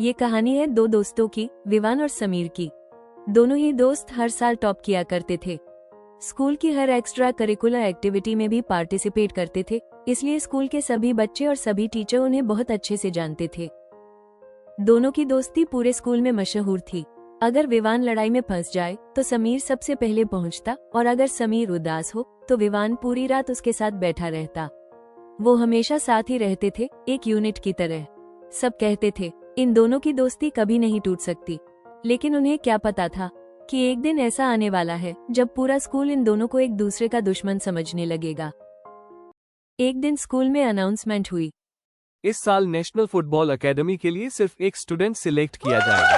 ये कहानी है दो दोस्तों की, विवान और समीर की। दोनों ही दोस्त हर साल टॉप किया करते थे। स्कूल की हर एक्स्ट्रा करिकुलर एक्टिविटी में भी पार्टिसिपेट करते थे, इसलिए स्कूल के सभी बच्चे और सभी टीचर उन्हें बहुत अच्छे से जानते थे। दोनों की दोस्ती पूरे स्कूल में मशहूर थी। अगर विवान लड़ाई में फंस जाए तो समीर सबसे पहले पहुंचता, और अगर समीर उदास हो तो विवान पूरी रात उसके साथ बैठा रहता। वो हमेशा साथ ही रहते थे, एक यूनिट की तरह। सब कहते थे इन दोनों की दोस्ती कभी नहीं टूट सकती, लेकिन उन्हें क्या पता था कि एक दिन ऐसा आने वाला है जब पूरा स्कूल इन दोनों को एक दूसरे का दुश्मन समझने लगेगा। एक दिन स्कूल में अनाउंसमेंट हुई, इस साल नेशनल फुटबॉल एकेडमी के लिए सिर्फ एक स्टूडेंट सिलेक्ट किया जाएगा।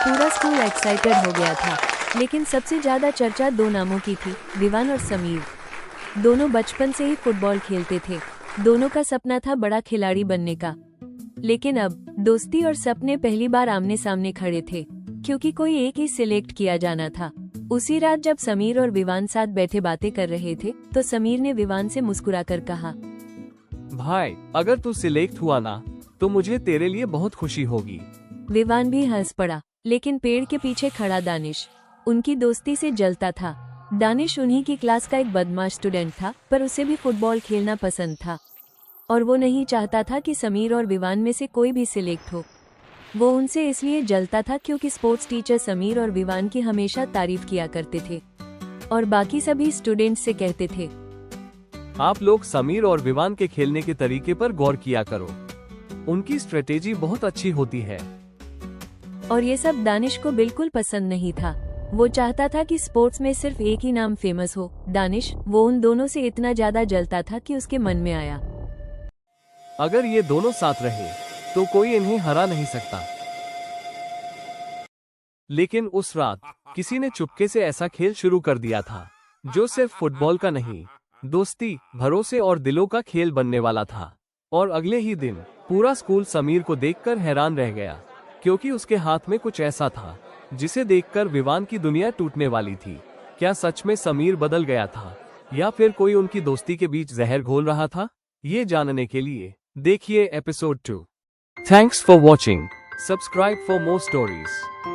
पूरा स्कूल एक्साइटेड हो गया था, लेकिन सबसे ज्यादा चर्चा दो नामों की थी, विवान और समीर। दोनों बचपन से ही फुटबॉल खेलते थे। दोनों का सपना था बड़ा खिलाड़ी बनने का। लेकिन अब दोस्ती और सपने पहली बार आमने सामने खड़े थे, क्योंकि कोई एक ही सिलेक्ट किया जाना था। उसी रात जब समीर और विवान साथ बैठे बातें कर रहे थे तो समीर ने विवान से मुस्कुराकर कहा, भाई अगर तू सिलेक्ट हुआ ना तो मुझे तेरे लिए बहुत खुशी होगी। विवान भी हंस पड़ा, लेकिन पेड़ के पीछे खड़ा दानिश उनकी दोस्ती से जलता था। दानिश उन्हीं की क्लास का एक बदमाश स्टूडेंट था, पर उसे भी फुटबॉल खेलना पसंद था, और वो नहीं चाहता था कि समीर और विवान में से कोई भी सिलेक्ट हो। वो उनसे इसलिए जलता था क्योंकि स्पोर्ट्स टीचर समीर और विवान की हमेशा तारीफ किया करते थे, और बाकी सभी स्टूडेंट्स से कहते थे, आप लोग समीर और विवान के खेलने के तरीके पर गौर किया करो, उनकी स्ट्रेटेजी बहुत अच्छी होती है। और ये सब दानिश को बिल्कुल पसंद नहीं था। वो चाहता था कि स्पोर्ट्स में सिर्फ एक ही नाम फेमस हो, दानिश। वो उन दोनों से इतना ज्यादा जलता था कि उसके मन में आया, अगर ये दोनों साथ रहे तो कोई इन्हें हरा नहीं सकता। लेकिन उस रात किसी ने चुपके से ऐसा खेल शुरू कर दिया था जो सिर्फ फुटबॉल का नहीं, दोस्ती, भरोसे और दिलों का खेल बनने वाला था। और अगले ही दिन पूरा स्कूल समीर को देखकर हैरान रह गया, क्योंकि उसके हाथ में कुछ ऐसा था जिसे देखकर विवान की दुनिया टूटने वाली थी। क्या सच में समीर बदल गया था, या फिर कोई उनकी दोस्ती के बीच जहर घोल रहा था? ये जानने के लिए देखिए episode 2। Thanks for watching. Subscribe for more stories.